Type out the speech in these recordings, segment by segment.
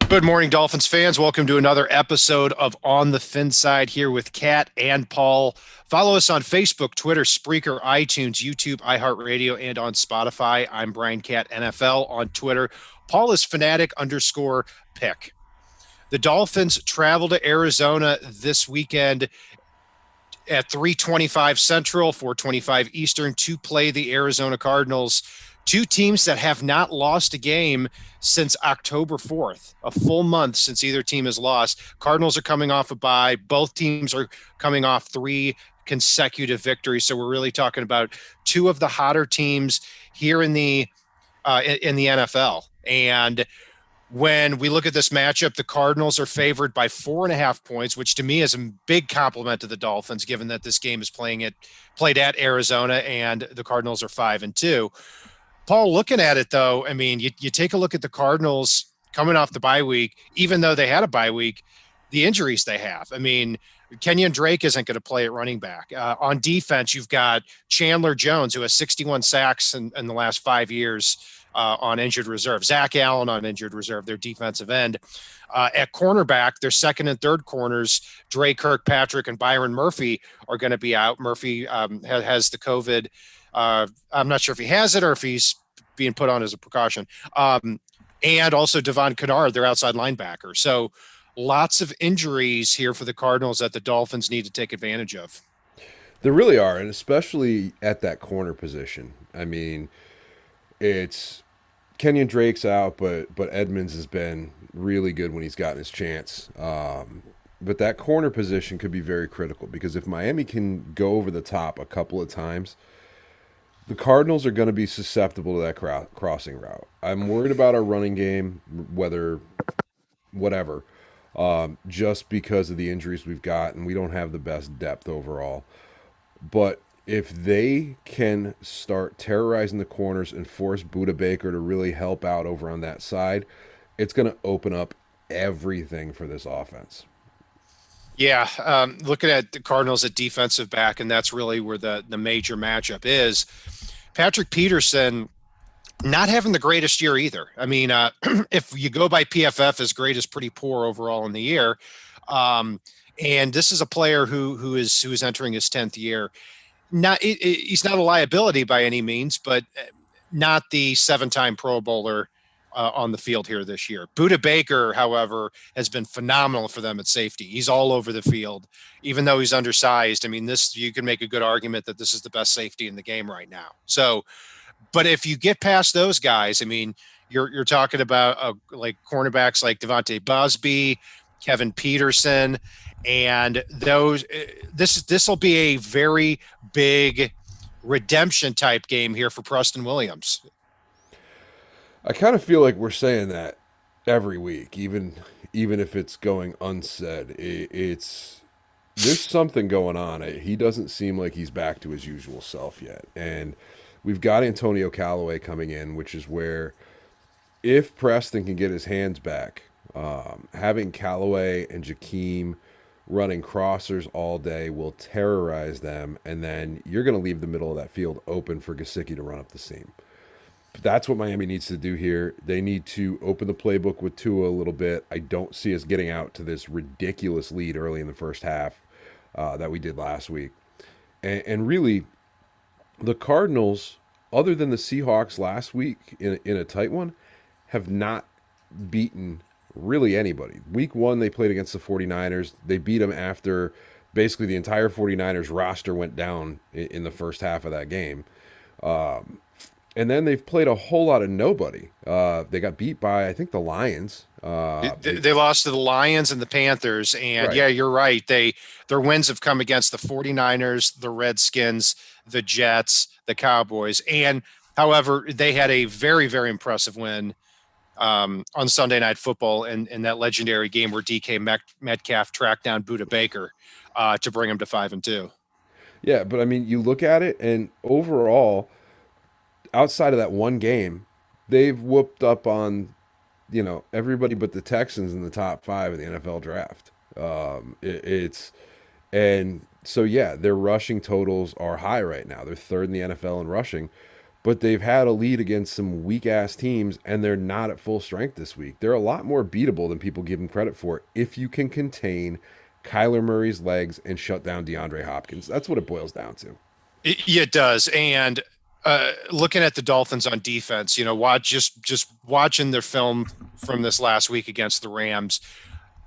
Good morning, Dolphins fans. Welcome to another episode of On the FinSide here with Kat and Paul. Follow us on Facebook, Twitter, Spreaker, iTunes, YouTube, iHeartRadio, and on Spotify. I'm Brian Cat NFL on Twitter. Paul is fanatic_pick. The Dolphins travel to Arizona this weekend at 3:25 Central, 4:25 Eastern to play the Arizona Cardinals. Two teams that have not lost a game since October 4th, a full month since either team has lost. Cardinals are coming off a bye. Both teams are coming off three consecutive victories. So we're really talking about two of the hotter teams here in the NFL. And when we look at this matchup, the Cardinals are favored by 4.5 points, which to me is a big compliment to the Dolphins, given that this game is played at Arizona and the Cardinals are 5-2. Paul, looking at it though, I mean, you take a look at the Cardinals coming off the bye week, even though they had a bye week, the injuries they have. I mean, Kenyon Drake isn't going to play at running back. On defense, you've got Chandler Jones, who has 61 sacks in the last 5 years on injured reserve. Zach Allen on injured reserve, their defensive end. At cornerback, their second and third corners, Dre Kirkpatrick and Byron Murphy, are going to be out. Murphy has the COVID. I'm not sure if he has it or if he's being put on as a precaution. And also Devon Kennard, their outside linebacker. So lots of injuries here for the Cardinals that the Dolphins need to take advantage of. There really are, and especially at that corner position. I mean, it's Kenyon Drake's out, but Edmonds has been really good when he's gotten his chance. But that corner position could be very critical because if Miami can go over the top a couple of times, the Cardinals are going to be susceptible to that crossing route. I'm worried about our running game, whatever, just because of the injuries we've got, and we don't have the best depth overall. But if they can start terrorizing the corners and force Buda Baker to really help out over on that side, it's going to open up everything for this offense. Yeah, looking at the Cardinals at defensive back, and that's really where the major matchup is. Patrick Peterson not having the greatest year either. I mean, if you go by PFF, his grade is pretty poor overall in the year. And this is a player who is entering his 10th year. He's not a liability by any means, but not the 7-time Pro Bowler on the field here this year. Buda Baker, however, has been phenomenal for them at safety. He's all over the field, even though he's undersized. I mean, you can make a good argument that this is the best safety in the game right now. So, but if you get past those guys, I mean, you're talking about like cornerbacks like Devontae Busby, Kevin Peterson, and those. This will be a very big redemption type game here for Preston Williams. I kind of feel like we're saying that every week, even if it's going unsaid. It's there's something going on. He doesn't seem like he's back to his usual self yet, and we've got Antonio Callaway coming in, which is where if Preston can get his hands back, having Callaway and Jakeem running crossers all day will terrorize them, and then you're going to leave the middle of that field open for Gesicki to run up the seam. That's what Miami needs to do here. They need to open the playbook with Tua a little bit. I don't see us getting out to this ridiculous lead early in the first half that we did last week. And really, the Cardinals, other than the Seahawks last week in a tight one, have not beaten really anybody. Week 1, they played against the 49ers. They beat them after basically the entire 49ers roster went down in the first half of that game. And then they've played a whole lot of nobody. They got beat by, I think, the Lions. They lost to the Lions and the Panthers. And Right. yeah, you're right. Their wins have come against the 49ers, the Redskins, the Jets, the Cowboys. And however, they had a very, very impressive win on Sunday Night Football in that legendary game where DK Metcalf tracked down Buda Baker to bring him to 5-2. Yeah, but I mean, you look at it, and overall, outside of that one game, they've whooped up on, everybody but the Texans in the top 5 of the NFL draft. It's and so yeah, their rushing totals are high right now. They're third in the NFL in rushing, but they've had a lead against some weak ass teams, and they're not at full strength this week. They're a lot more beatable than people give them credit for if you can contain Kyler Murray's legs and shut down DeAndre Hopkins. That's what it boils down to. It does. And looking at the Dolphins on defense, just watching their film from this last week against the Rams,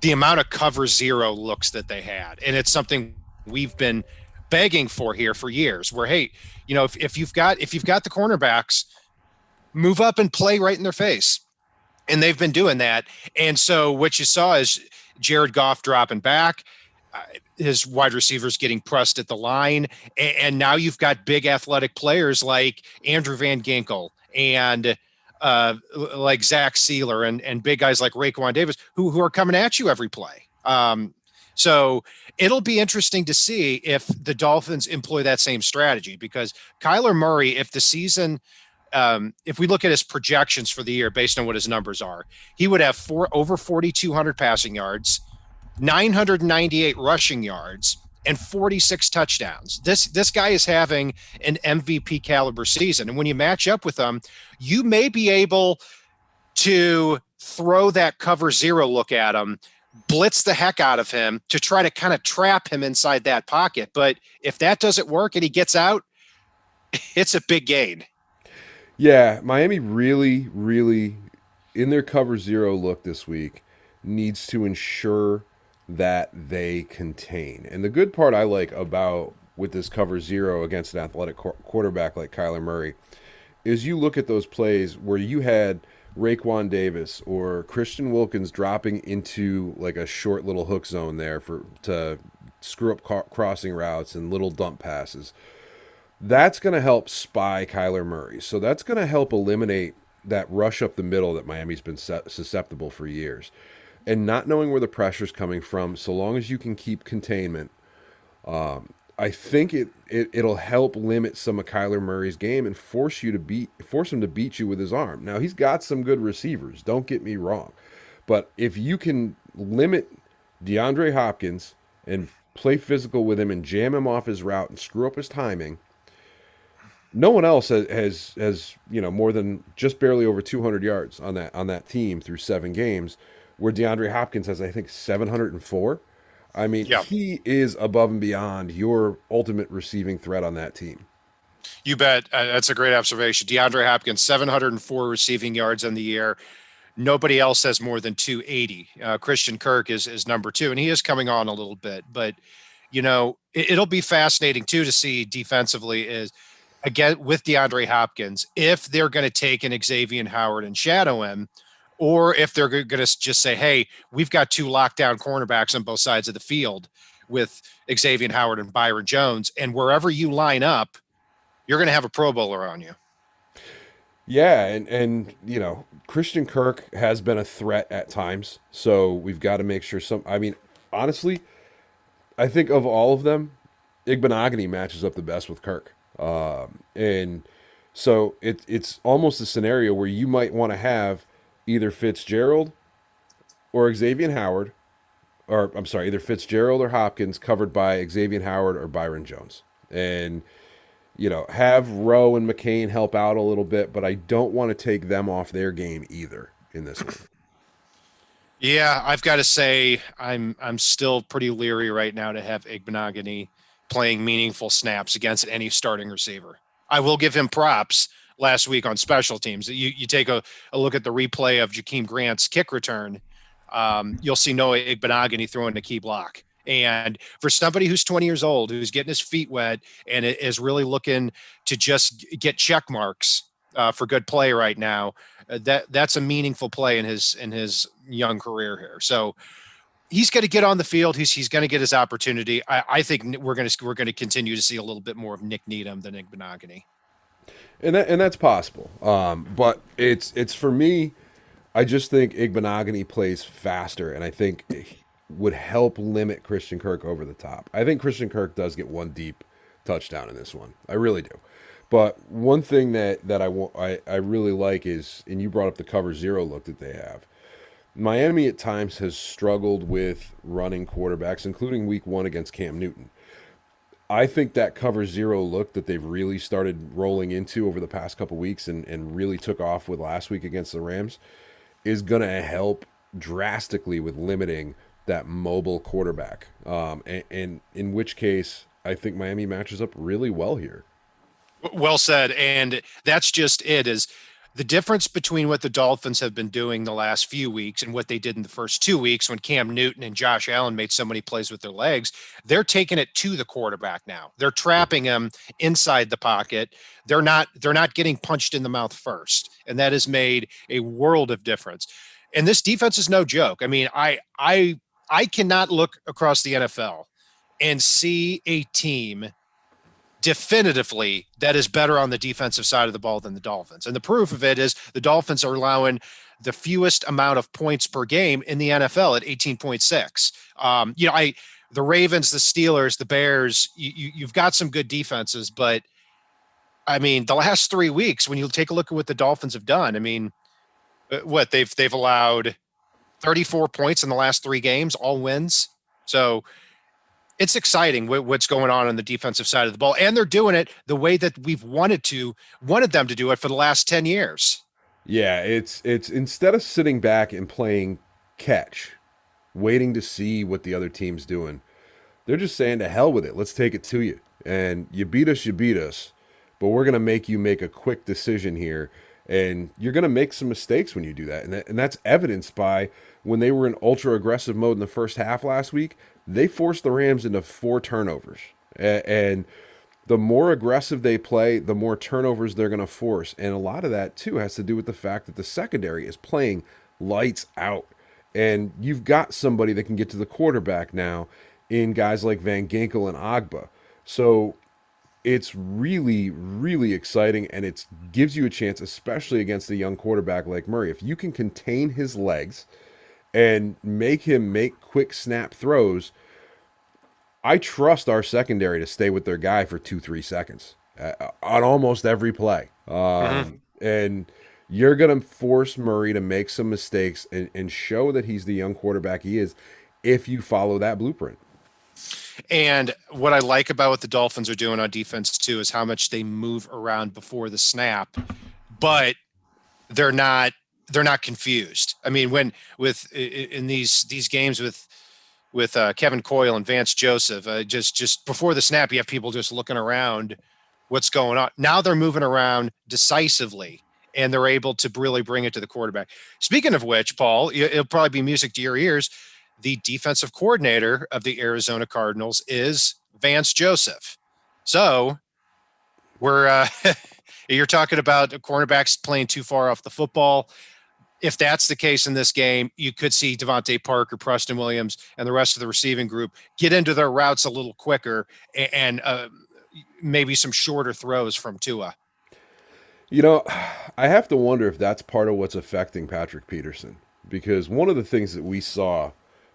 the amount of cover zero looks that they had, and it's something we've been begging for here for years. Where hey, if you've got the cornerbacks, move up and play right in their face, and they've been doing that. And so what you saw is Jared Goff dropping back, his wide receivers getting pressed at the line, and now you've got big athletic players like Andrew Van Ginkel and like Zach Sealer and big guys like Raekwon Davis who are coming at you every play. So it'll be interesting to see if the Dolphins employ that same strategy, because Kyler Murray, if the season, if we look at his projections for the year based on what his numbers are, he would have over 4,200 passing yards, 998 rushing yards, and 46 touchdowns. This guy is having an MVP caliber season. And when you match up with him, you may be able to throw that cover zero look at him, blitz the heck out of him to try to kind of trap him inside that pocket. But if that doesn't work and he gets out, it's a big gain. Yeah, Miami really, really, in their cover zero look this week, needs to ensure that they contain. And the good part I like about with this cover zero against an athletic quarterback like Kyler Murray is you look at those plays where you had Raekwon Davis or Christian Wilkins dropping into like a short little hook zone there to screw up crossing routes and little dump passes. That's going to help spy Kyler Murray. So that's going to help eliminate that rush up the middle that Miami's been susceptible for years. And not knowing where the pressure's coming from, so long as you can keep containment, I think it'll help limit some of Kyler Murray's game and force him to beat you with his arm. Now he's got some good receivers, don't get me wrong, but if you can limit DeAndre Hopkins and play physical with him and jam him off his route and screw up his timing, no one else has more than just barely over 200 yards on that team through 7 games, where DeAndre Hopkins has, I think, 704. I mean, Yeah. he is above and beyond your ultimate receiving threat on that team. You bet. That's a great observation. DeAndre Hopkins, 704 receiving yards in the year. Nobody else has more than 280. Christian Kirk is number 2, and he is coming on a little bit. But, it'll be fascinating, too, to see defensively is, again, with DeAndre Hopkins, if they're going to take an Xavier Howard and shadow him, or if they're going to just say, hey, we've got 2 lockdown cornerbacks on both sides of the field with Xavier Howard and Byron Jones, and wherever you line up, you're going to have a Pro Bowler on you. Yeah, and Christian Kirk has been a threat at times, so we've got to make sure honestly, I think of all of them, Igbenogany matches up the best with Kirk. And so it's almost a scenario where you might want to have either Fitzgerald or Xavier Howard, or I'm sorry, either Fitzgerald or Hopkins covered by Xavier Howard or Byron Jones. And, have Rowe and McCain help out a little bit, but I don't want to take them off their game either in this one. Yeah, I've got to say I'm still pretty leery right now to have Igbenogany playing meaningful snaps against any starting receiver. I will give him props last week on special teams. You take a look at the replay of Jakeem Grant's kick return, you'll see Noah Igbenogany throwing a key block. And for somebody who's 20 years old, who's getting his feet wet and is really looking to just get check marks for good play right now, that's a meaningful play in his young career here. So he's going to get on the field. He's going to get his opportunity. I think we're going to continue to see a little bit more of Nick Needham than Igbenogany. And that's possible. But it's for me, I just think Igbenogany plays faster, and I think would help limit Christian Kirk over the top. I think Christian Kirk does get one deep touchdown in this one. I really do. But one thing that I really like is, and you brought up the cover zero look that they have. Miami at times has struggled with running quarterbacks, including week 1 against Cam Newton. I think that cover zero look that they've really started rolling into over the past couple weeks and really took off with last week against the Rams is going to help drastically with limiting that mobile quarterback. And in which case, I think Miami matches up really well here. Well said. And that's just it is the difference between what the Dolphins have been doing the last few weeks and what they did in the first 2 weeks when Cam Newton and Josh Allen made so many plays with their legs. They're taking it to the quarterback now. They're trapping him inside the pocket. They're not getting punched in the mouth first. And that has made a world of difference. And this defense is no joke. I mean, I cannot look across the NFL and see a team definitively that is better on the defensive side of the ball than the Dolphins. And the proof of it is the Dolphins are allowing the fewest amount of points per game in the NFL at 18.6. The Ravens, the Steelers, the Bears, you've got some good defenses, but I mean, the last 3 weeks, when you take a look at what the Dolphins have done, I mean, they've allowed 34 points in the last 3 games, all wins. So it's exciting what's going on the defensive side of the ball. And they're doing it the way that we've wanted them to do it for the last 10 years. Yeah, it's instead of sitting back and playing catch, waiting to see what the other team's doing, they're just saying to hell with it. Let's take it to you. And you beat us, but we're going to make you make a quick decision here. And you're going to make some mistakes when you do that. And that's evidenced by when they were in ultra aggressive mode in the first half last week, they forced the Rams into 4 turnovers. And the more aggressive they play, the more turnovers they're going to force. And a lot of that, too, has to do with the fact that the secondary is playing lights out. And you've got somebody that can get to the quarterback now in guys like Van Ginkel and Agba. So it's really, really exciting, and it gives you a chance, especially against a young quarterback like Murray. If you can contain his legs and make him make quick snap throws, I trust our secondary to stay with their guy for 2-3 seconds on almost every play. And you're going to force Murray to make some mistakes and show that he's the young quarterback he is if you follow that blueprint. And what I like about what the Dolphins are doing on defense too is how much they move around before the snap, but they're not confused. I mean, in these games with Kevin Coyle and Vance Joseph, just before the snap, you have people just looking around what's going on. Now they're moving around decisively, and they're able to really bring it to the quarterback. Speaking of which, Paul, it'll probably be music to your ears. The defensive coordinator of the Arizona Cardinals is Vance Joseph. So you're talking about cornerbacks playing too far off the football. If that's the case in this game, you could see Devontae Parker, Preston Williams, and the rest of the receiving group get into their routes a little quicker and maybe some shorter throws from Tua. You know, I have to wonder if that's part of what's affecting Patrick Peterson, because one of the things that we saw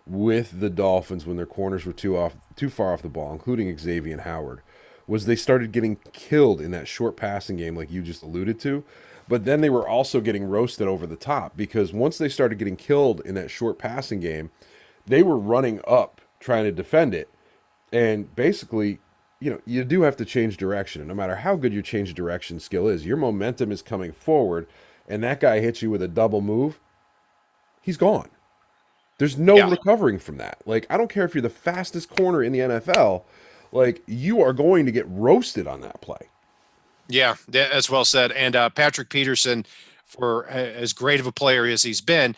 with the Dolphins when their corners were too far off the ball, including Xavier Howard, was they started getting killed in that short passing game like you just alluded to. But then they were also getting roasted over the top, because once they started getting killed in that short passing game, they were running up trying to defend it. And basically, you do have to change direction. And no matter how good your change of direction skill is, your momentum is coming forward, and that guy hits you with a double move, he's gone. There's no recovering from that. Like, I don't care if you're the fastest corner in the NFL, like, you are going to get roasted on that play. Yeah, that's well said. And Patrick Peterson, for as great of a player as he's been,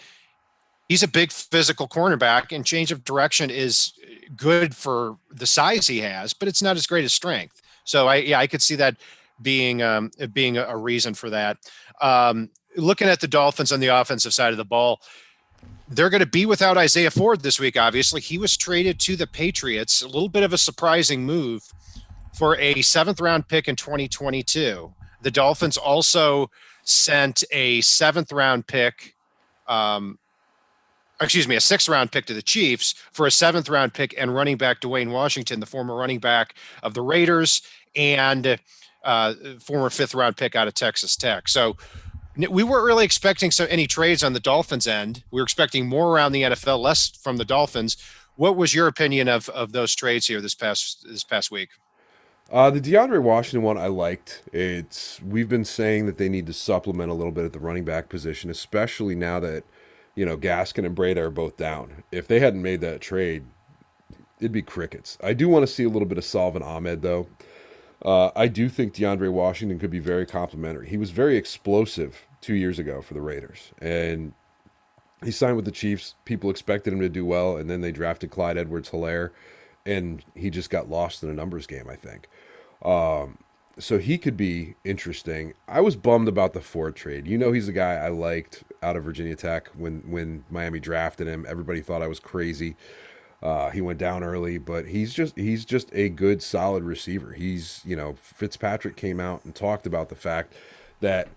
he's a big physical cornerback, and change of direction is good for the size he has, but it's not as great as strength. So I could see that being a reason for that. Looking at the Dolphins on the offensive side of the ball, they're going to be without Isaiah Ford this week. Obviously, he was traded to the Patriots. A little bit of a surprising move for a 7th-round pick in 2022. The Dolphins also sent a 7th-round pick, a 6th-round pick to the Chiefs for a 7th-round pick and running back Dwayne Washington, the former running back of the Raiders and former 5th-round pick out of Texas Tech. So we weren't really expecting any trades on the Dolphins end. We were expecting more around the NFL, less from the Dolphins. What was your opinion of those trades here this past week? The DeAndre Washington one I liked. We've been saying that they need to supplement a little bit at the running back position, especially now that Gaskin and Breda are both down. If they hadn't made that trade, it'd be crickets. I do want to see a little bit of Salvin Ahmed though. I do think DeAndre Washington could be very complimentary. He was very explosive 2 years ago for the Raiders, and he signed with the Chiefs. People expected him to do well, and then they drafted Clyde Edwards-Helaire, and he just got lost in a numbers game, I think. So he could be interesting. I was bummed about the Ford trade. He's a guy I liked out of Virginia Tech when Miami drafted him. Everybody thought I was crazy. He went down early, but he's just a good, solid receiver. Fitzpatrick came out and talked about the fact that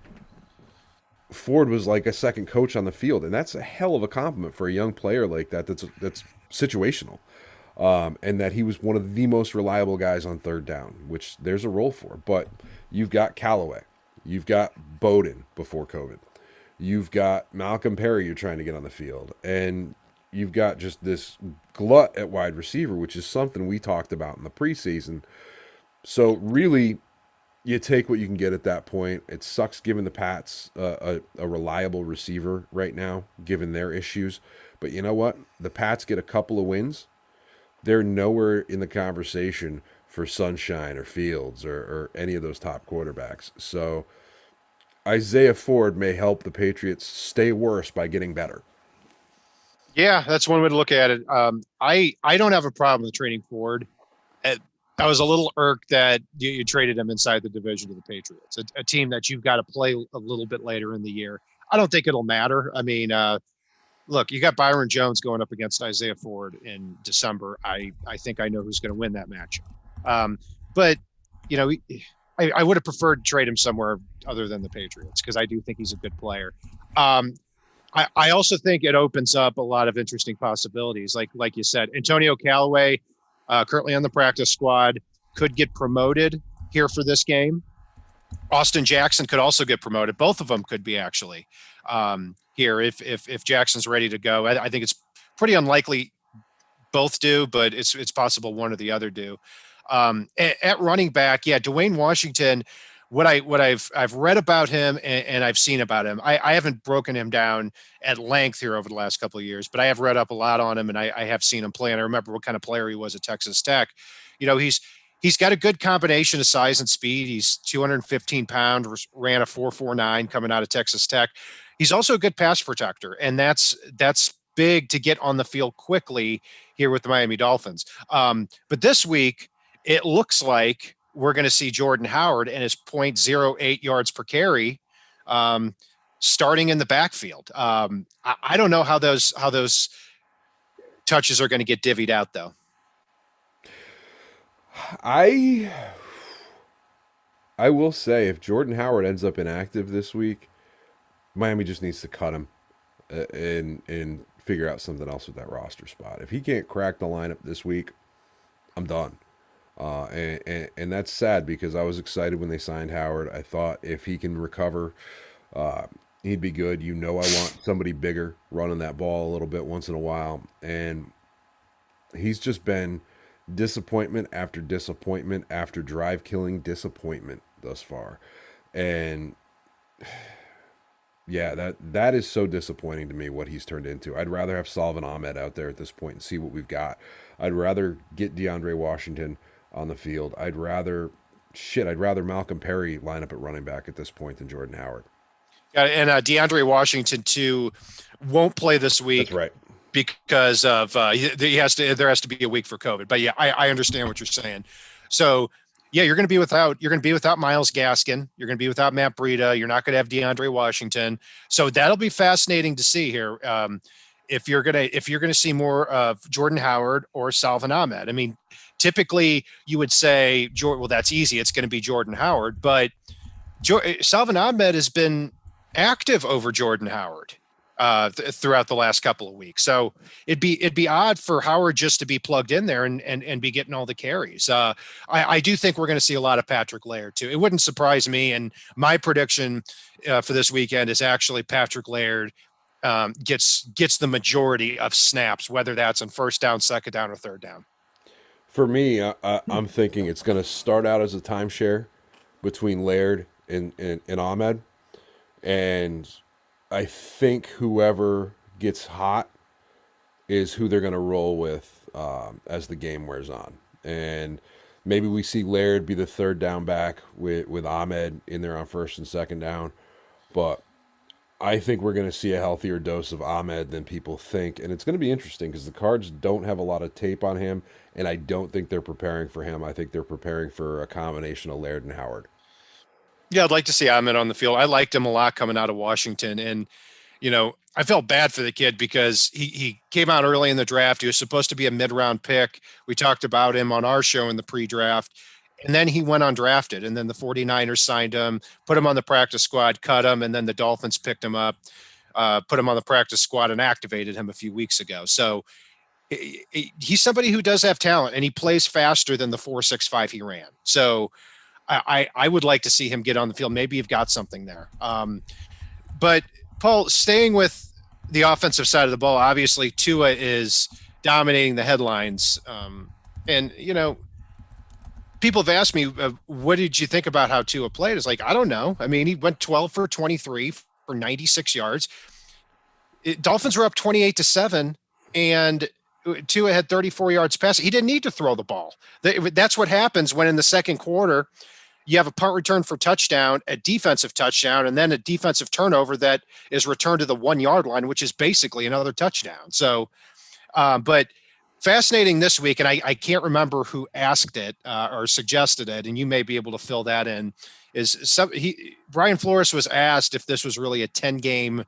Ford was like a second coach on the field, and that's a hell of a compliment for a young player like that. That's situational, and that he was one of the most reliable guys on third down, which there's a role for. But you've got Callaway, you've got Bowden before COVID, you've got Malcolm Perry you're trying to get on the field, and you've got just this glut at wide receiver, which is something we talked about in the preseason. So really, you take what you can get at that point. It sucks giving the Pats a reliable receiver right now, given their issues. But you know what? The Pats get a couple of wins. They're nowhere in the conversation for Sunshine or Fields or any of those top quarterbacks. So Isaiah Ford may help the Patriots stay worse by getting better. Yeah, that's one way to look at it. I don't have a problem with trading Ford. Uh, I was a little irked that you traded him inside the division of the Patriots, a team that you've got to play a little bit later in the year. I don't think it'll matter. I mean, look, you got Byron Jones going up against Isaiah Ford in December. I think I know who's going to win that matchup. But you know, I would have preferred to trade him somewhere other than the Patriots because I do think he's a good player. Um, I also think it opens up a lot of interesting possibilities. Like you said, Antonio Callaway, currently on the practice squad, could get promoted here for this game. Austin Jackson could also get promoted. Both of them could be actually here if Jackson's ready to go. I think it's pretty unlikely both do, but it's possible one or the other do. At running back, yeah, Dwayne Washington. I've read about him and I've seen about him. I haven't broken him down at length here over the last couple of years, but I have read up a lot on him and I have seen him play. And I remember what kind of player he was at Texas Tech. He's got a good combination of size and speed. He's 215 pounds, ran a 4.49 coming out of Texas Tech. He's also a good pass protector, and that's big to get on the field quickly here with the Miami Dolphins. But this week, it looks like we're going to see Jordan Howard and his 0.08 yards per carry starting in the backfield. I don't know how those touches are going to get divvied out, though. I I will say if Jordan Howard ends up inactive this week, Miami just needs to cut him and figure out something else with that roster spot. If he can't crack the lineup this week, I'm done. And that's sad because I was excited when they signed Howard. I thought if he can recover, he'd be good. I want somebody bigger running that ball a little bit once in a while. And he's just been disappointment after disappointment after drive killing disappointment thus far. And yeah, that is so disappointing to me what he's turned into. I'd rather have Salvin Ahmed out there at this point and see what we've got. I'd rather get DeAndre Washington on the field. I'd rather Malcolm Perry line up at running back at this point than Jordan Howard. Yeah, and DeAndre Washington too won't play this week. That's right. Because of there has to be a week for COVID. But yeah, I understand what you're saying. So yeah, you're going to be without Myles Gaskin. You're going to be without Matt Breida. You're not going to have DeAndre Washington. So that'll be fascinating to see here. If you're gonna see more of Jordan Howard or Salvin Ahmed. I mean, typically you would say, well, that's easy. It's going to be Jordan Howard, but Salvin Ahmed has been active over Jordan Howard throughout the last couple of weeks. So it'd be odd for Howard just to be plugged in there and be getting all the carries. I do think we're going to see a lot of Patrick Laird too. It wouldn't surprise me. And my prediction for this weekend is actually Patrick Laird gets the majority of snaps, whether that's on first down, second down, or third down. For me, I'm thinking it's going to start out as a timeshare between Laird and Ahmed, and I think whoever gets hot is who they're going to roll with as the game wears on. And maybe we see Laird be the third down back with Ahmed in there on first and second down. But I think we're going to see a healthier dose of Ahmed than people think. And it's going to be interesting because the Cards don't have a lot of tape on him. And I don't think they're preparing for him. I think they're preparing for a combination of Laird and Howard. Yeah, I'd like to see Ahmed on the field. I liked him a lot coming out of Washington. And I felt bad for the kid because he came out early in the draft. He was supposed to be a mid-round pick. We talked about him on our show in the pre-draft. And then he went undrafted. And then the 49ers signed him, put him on the practice squad, cut him, and then the Dolphins picked him up, put him on the practice squad, and activated him a few weeks ago. So he's somebody who does have talent, and he plays faster than the 4.65 he ran. So I would like to see him get on the field. Maybe you've got something there. But Paul, staying with the offensive side of the ball, obviously Tua is dominating the headlines. And people have asked me, what did you think about how Tua played? It's like, I don't know. I mean, he went 12 for 23 for 96 yards. Dolphins were up 28-7, and Tua had 34 yards passing. He didn't need to throw the ball. That's what happens when in the second quarter you have a punt return for touchdown, a defensive touchdown, and then a defensive turnover that is returned to the 1 yard line, which is basically another touchdown. So, but fascinating this week, and I can't remember who asked it or suggested it, and you may be able to fill that in. Brian Flores was asked if this was really a 10-game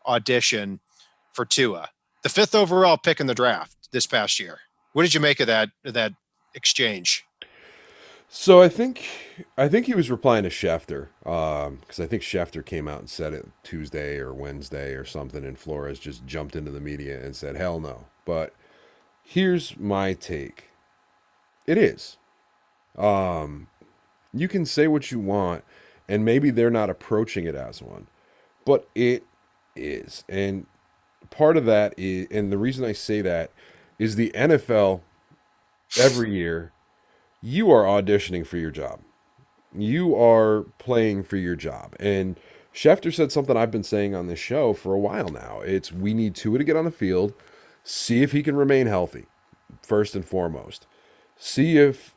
audition for Tua, the 5th overall pick in the draft this past year. What did you make of that exchange? So I think he was replying to Schefter because I think Schefter came out and said it Tuesday or Wednesday or something, and Flores just jumped into the media and said, "Hell no." But here's my take: it is. You can say what you want, and maybe they're not approaching it as one, but it is. And part of that is, and the reason I say that is the NFL every year. You are auditioning for your job. You are playing for your job. And Schefter said something I've been saying on this show for a while now. It's we need Tua to get on the field, see if he can remain healthy, first and foremost. See if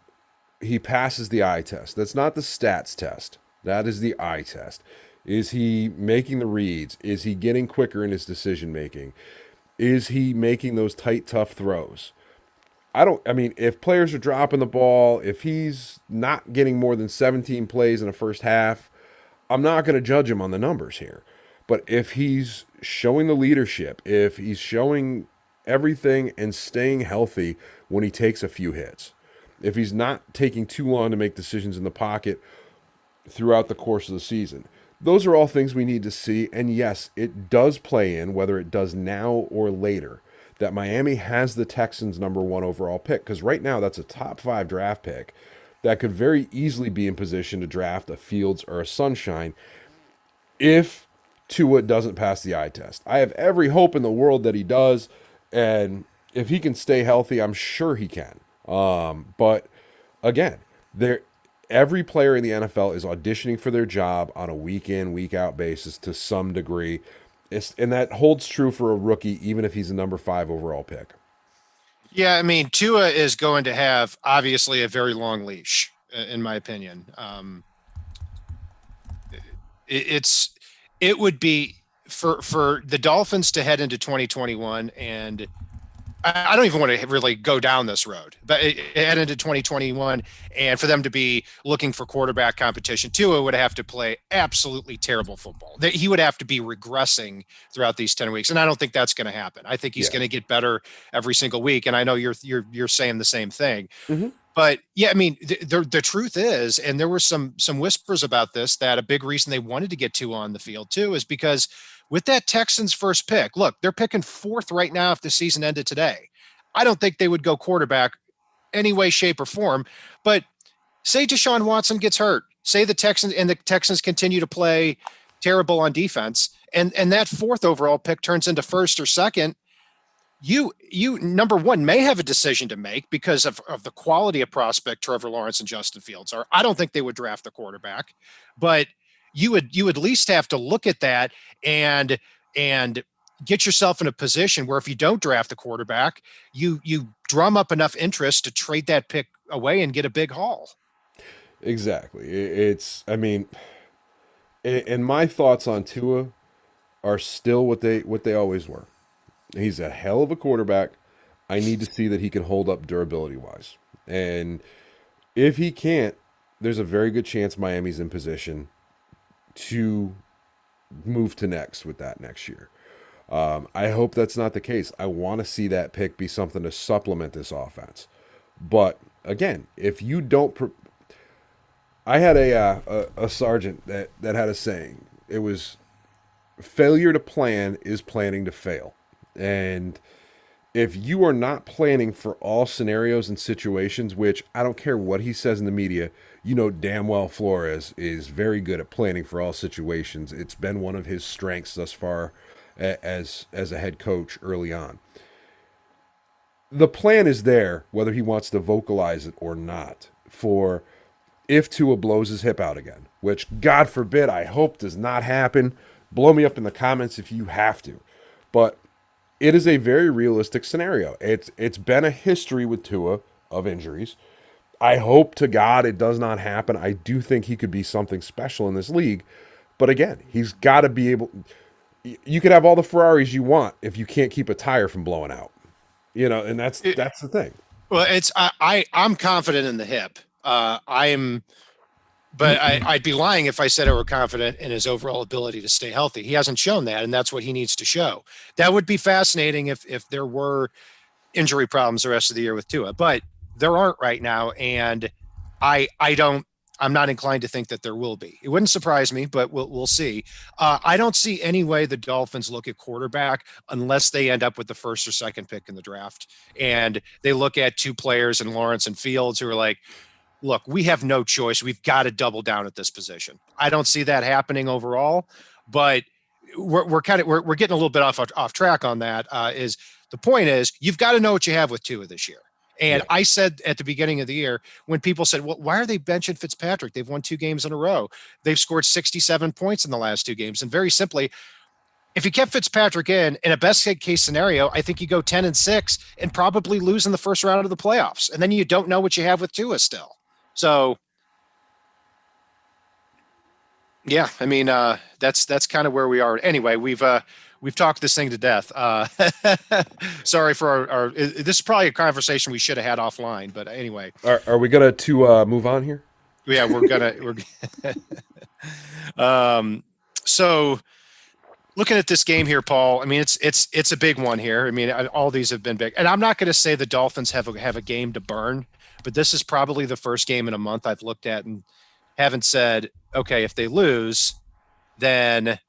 he passes the eye test. That's not the stats test. That is the eye test. Is he making the reads? Is he getting quicker in his decision making? Is he making those tight, tough throws? If players are dropping the ball, if he's not getting more than 17 plays in a first half, I'm not going to judge him on the numbers here. But if he's showing the leadership, if he's showing everything and staying healthy when he takes a few hits, if he's not taking too long to make decisions in the pocket throughout the course of the season, those are all things we need to see. And yes, it does play in, whether it does now or later, that Miami has the Texans' #1 overall pick, because right now that's a top 5 draft pick that could very easily be in position to draft a Fields or a Sunshine if Tua doesn't pass the eye test. I have every hope in the world that he does, and if he can stay healthy, I'm sure he can. But again, every player in the NFL is auditioning for their job on a week in, week out basis to some degree. And that holds true for a rookie, even if he's a #5 overall pick. Yeah, I mean, Tua is going to have obviously a very long leash, in my opinion. It would be for the Dolphins to head into 2021, and I don't even want to really go down this road, but head into 2021 and for them to be looking for quarterback competition, Tua would have to play absolutely terrible football. He would have to be regressing throughout these 10 weeks. And I don't think that's going to happen. I think he's going to get better every single week. And I know you're saying the same thing, but yeah, I mean, the truth is, and there were some whispers about this, that a big reason they wanted to get Tua on the field too, is because with that Texans first pick, look, they're picking 4th right now if the season ended today. I don't think they would go quarterback any way, shape, or form. But say Deshaun Watson gets hurt. Say the Texans continue to play terrible on defense, and that 4th overall pick turns into 1st or 2nd. you number one may have a decision to make because of the quality of prospect Trevor Lawrence and Justin Fields are. I don't think they would draft the quarterback, but you at least have to look at that and get yourself in a position where if you don't draft the quarterback, you drum up enough interest to trade that pick away and get a big haul. Exactly. It's, I mean, and my thoughts on Tua are still what they always were. He's a hell of a quarterback. I need to see that he can hold up durability wise. And if he can't, there's a very good chance Miami's in position to move to next with that next year. I hope that's not the case. I want to see that pick be something to supplement this offense. But again, if you don't, I had a sergeant that had a saying. It was failure to plan is planning to fail. And if you are not planning for all scenarios and situations, which I don't care what he says in the media, you know damn well Flores is very good at planning for all situations. It's been one of his strengths thus far as a head coach early on. The plan is there, whether he wants to vocalize it or not, for if Tua blows his hip out again, which God forbid, I hope does not happen. Blow me up in the comments if you have to. But it is a very realistic scenario. It's been a history with Tua of injuries. I hope to God it does not happen. I do think he could be something special in this league. But again, he's got to be able. You could have all the Ferraris you want if you can't keep a tire from blowing out. You know, and that's the thing. Well, I'm confident in the hip. I'd be lying if I said I were confident in his overall ability to stay healthy. He hasn't shown that, and that's what he needs to show. That would be fascinating if there were injury problems the rest of the year with Tua, but there aren't right now, and I'm not inclined to think that there will be. It wouldn't surprise me, but we'll see. I don't see any way the Dolphins look at quarterback unless they end up with the first or second pick in the draft, and they look at two players in Lawrence and Fields who are like, look, we have no choice. We've got to double down at this position. I don't see that happening overall, but we're getting a little bit off track on that. Is the point is you've got to know what you have with Tua this year. And I said at the beginning of the year, when people said, well, why are they benching Fitzpatrick? They've won 2 games in a row. They've scored 67 points in the last 2 games. And very simply, if you kept Fitzpatrick in a best case scenario, I think you go 10-6 and probably lose in the first round of the playoffs. And then you don't know what you have with Tua still. So, yeah, I mean, that's kind of where we are. Anyway, we've talked this thing to death. Sorry for our this is probably a conversation we should have had offline, but anyway. Are we gonna move on here? Yeah, we're so looking at this game here, Paul, I mean, it's a big one here. I mean, all these have been big, and I'm not going to say the Dolphins have a game to burn, but this is probably the first game in a month I've looked at and haven't said, okay, if they lose, then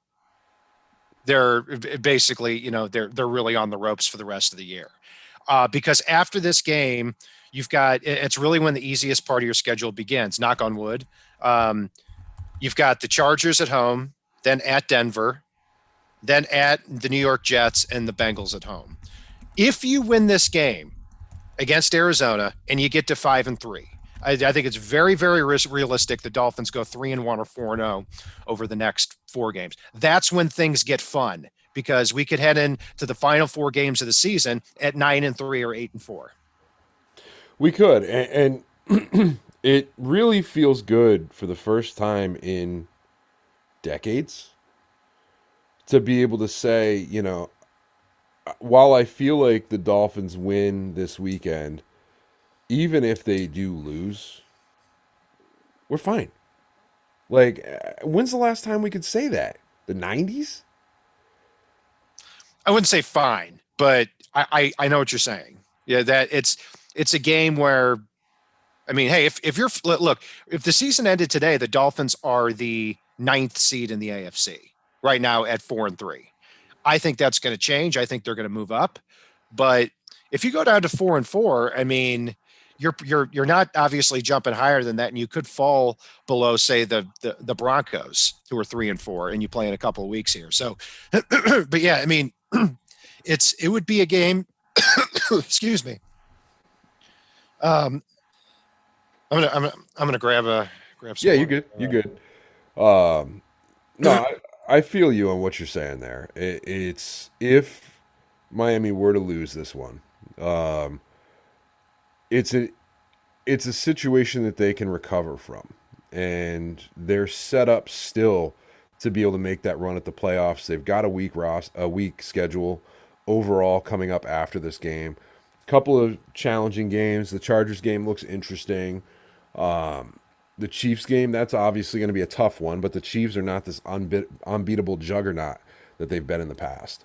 they're basically, they're really on the ropes for the rest of the year. Because after this game, it's really when the easiest part of your schedule begins, knock on wood. You've got the Chargers at home, then at Denver, then at the New York Jets and the Bengals at home. If you win this game against Arizona and you get to 5-3, I think it's very, very realistic the Dolphins go 3-1 or 4-0 over the next 4 games. That's when things get fun because we could head into the final 4 games of the season at 9-3 or 8-4. We could, and it really feels good for the first time in decades to be able to say, while I feel like the Dolphins win this weekend, even if they do lose, we're fine. Like, when's the last time we could say that? The 90s? I wouldn't say fine, but I know what you're saying. Yeah, that it's a game where, I mean, hey, if the season ended today, the Dolphins are the 9th seed in the AFC right now at 4-3. I think that's going to change. I think they're going to move up. But if you go down to 4-4, I mean, you're not obviously jumping higher than that, and you could fall below, say, the Broncos, who are 3-4, and you play in a couple of weeks here. So, but yeah, I mean, it would be a game Excuse me. Um, I'm gonna grab some Yeah, you water. good. You good. Um, no, I feel you on what you're saying there. It's if Miami were to lose this one, um, it's a it's a situation that they can recover from, and they're set up still to be able to make that run at the playoffs. They've got a week schedule overall coming up after this game. Couple of challenging games. The Chargers game looks interesting. The Chiefs game, that's obviously going to be a tough one, but the Chiefs are not this unbeatable juggernaut that they've been in the past.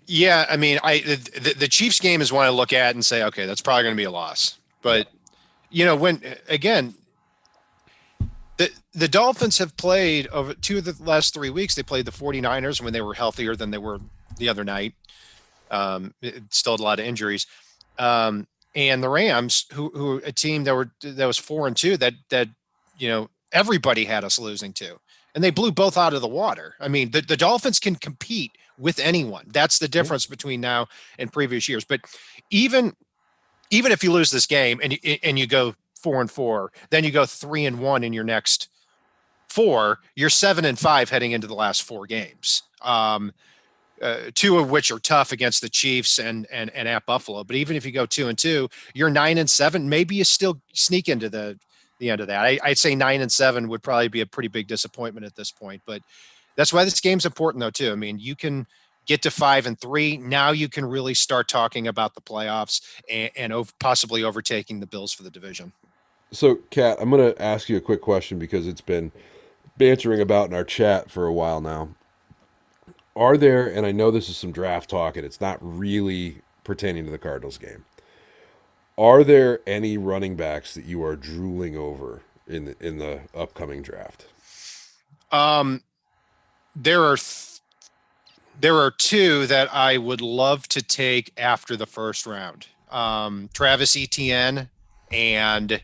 Yeah, I mean, the Chiefs game is one I look at and say, okay, that's probably going to be a loss. Yeah. But when again, the Dolphins have played over two of the last 3 weeks. They played the 49ers when they were healthier than they were the other night. It still had a lot of injuries. And the Rams, who a team that was 4-2 that everybody had us losing to, and they blew both out of the water. I mean, the Dolphins can compete with anyone. That's the Yeah. difference between now and previous years. But even even if you lose this game and you go 4-4, then you go 3-1 in your next four, you're 7-5 heading into the last four games. Two of which are tough against the Chiefs and at Buffalo. But even if you go 2-2, you're 9-7. Maybe you still sneak into the end of that. I'd say 9-7 would probably be a pretty big disappointment at this point. But that's why this game's important, though, too. I mean, you can get to 5-3. Now you can really start talking about the playoffs and possibly overtaking the Bills for the division. So, Kat, I'm going to ask you a quick question because it's been bantering about in our chat for a while now. Are there, and I know this is some draft talk and it's not really pertaining to the Cardinals game, are there any running backs that you are drooling over in the upcoming draft? Um, there are there are two that I would love to take after the first round. Travis Etienne and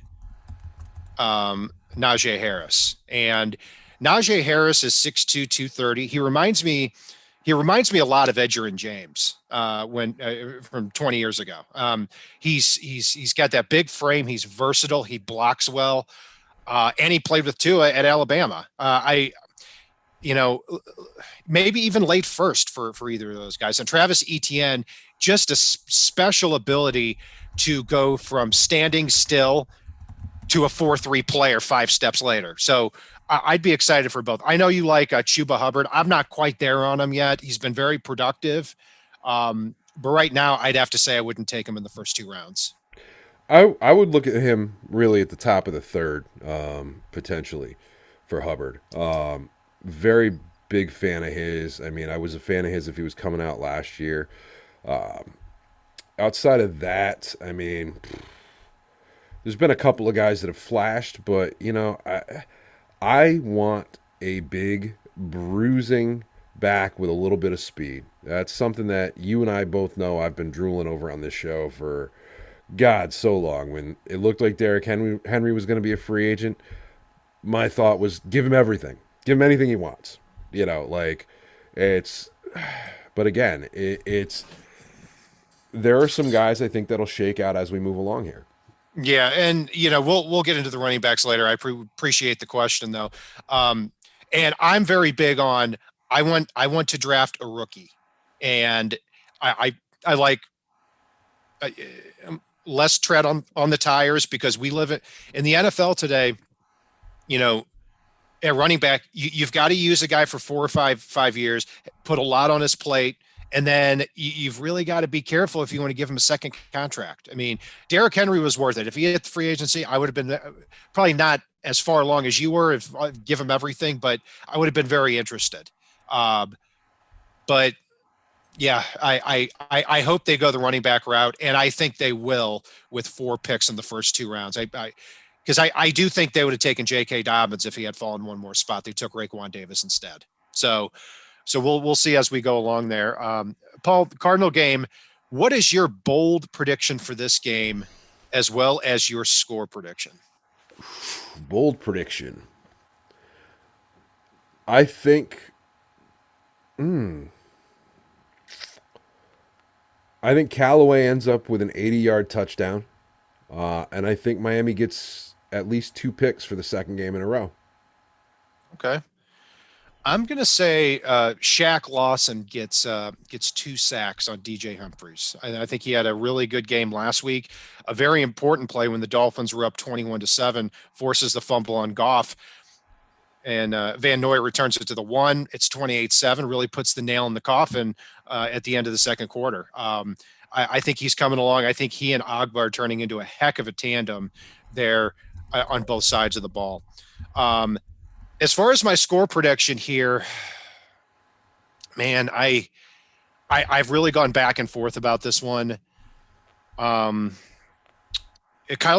Najee Harris. And Najee Harris is 6'2", 230. He reminds me a lot of Edgerrin James when from 20 years ago. He's got that big frame. He's versatile. He blocks well, and he played with Tua at Alabama. I you know, maybe even late first for either of those guys. And Travis Etienne, just a special ability to go from standing still to a 4-3 player 5 steps later. So I'd be excited for both. I know you like Chuba Hubbard. I'm not quite there on him yet. He's been very productive. But right now, I'd have to say I wouldn't take him in the first 2 rounds. I would look at him really at the top of the third, potentially, for Hubbard. Very big fan of his. I mean, I was a fan of his if he was coming out last year. Um, Outside of that, I mean, there's been a couple of guys that have flashed, but I want a big bruising back with a little bit of speed. That's something that you and I both know I've been drooling over on this show for God so long. When it looked like Derrick Henry was going to be a free agent, my thought was give him everything. Give him anything he wants. Like it's but again, it's there are some guys I think that'll shake out as we move along here. Yeah, and we'll get into the running backs later. I appreciate the question though, and I'm very big on I want to draft a rookie, and I like uh, less tread on the tires because we live in the NFL today. You know, at running back, you've got to use a guy for 4 or 5 years, put a lot on his plate, and then you've really got to be careful if you want to give him a second contract. I mean, Derrick Henry was worth it. If he hit the free agency, I would have been probably not as far along as you were if I give him everything, but I would have been very interested. But yeah, I hope they go the running back route, and I think they will with 4 picks in the first 2 rounds. Because I do think they would have taken J.K. Dobbins if he had fallen one more spot. They took Raekwon Davis instead. So we'll see as we go along there. Paul, the Cardinal game. What is your bold prediction for this game, as well as your score prediction? Bold prediction. I think I think Callaway ends up with an 80-yard touchdown, and I think Miami gets at least 2 picks for the second game in a row. Okay. I'm gonna say Shaq Lawson gets 2 sacks on DJ Humphries. I think he had a really good game last week. A very important play when the Dolphins were up 21-7, forces the fumble on Goff, and Van Noy returns it to the one. It's 28-7, really puts the nail in the coffin at the end of the second quarter. I think he's coming along. I think he and Agba are turning into a heck of a tandem there on both sides of the ball. As far as my score prediction here, man, I've really gone back and forth about this one. Kyler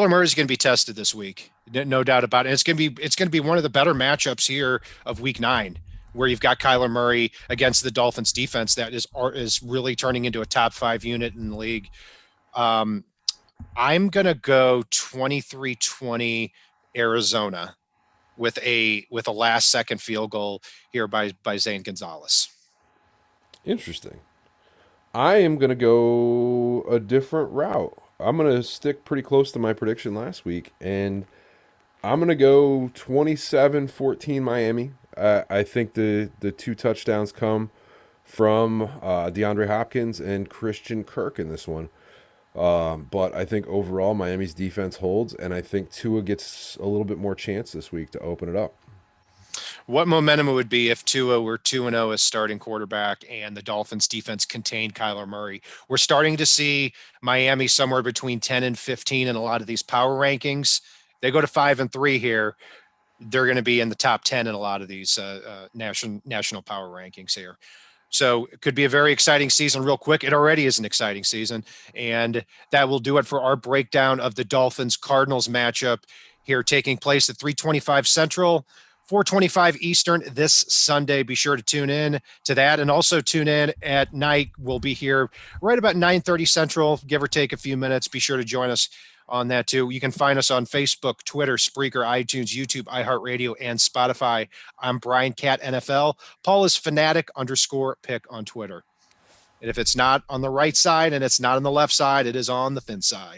Murray is going to be tested this week, no doubt about it. It's going to be one of the better matchups here of Week 9, where you've got Kyler Murray against the Dolphins defense that is really turning into a top 5 unit in the league. I'm going to go 23-20 Arizona with a last second field goal here by Zane Gonzalez. Interesting. I am going to go a different route. I'm going to stick pretty close to my prediction last week, and I'm going to go 27-14 Miami. I think the 2 touchdowns come from DeAndre Hopkins and Christian Kirk in this one. But I think overall Miami's defense holds, and I think Tua gets a little bit more chance this week to open it up. What momentum it would be if Tua were 2-0 as starting quarterback and the Dolphins defense contained Kyler Murray. We're starting to see Miami somewhere between 10 and 15 in a lot of these power rankings. They go to 5-3 here. They're going to be in the top 10 in a lot of these national power rankings here. So it could be a very exciting season real quick. It already is an exciting season. And that will do it for our breakdown of the Dolphins Cardinals matchup here, taking place at 3:25 Central, 4:25 Eastern this Sunday. Be sure to tune in to that, and also tune in at night. We'll be here right about 9:30 Central, give or take a few minutes. Be sure to join us on that too. You can find us on Facebook, Twitter, Spreaker, iTunes, YouTube, iHeartRadio, and Spotify. I'm Brian Cat NFL. Paul is fanatic_pick on Twitter. And if it's not on the right side and it's not on the left side, it is on the FinSide.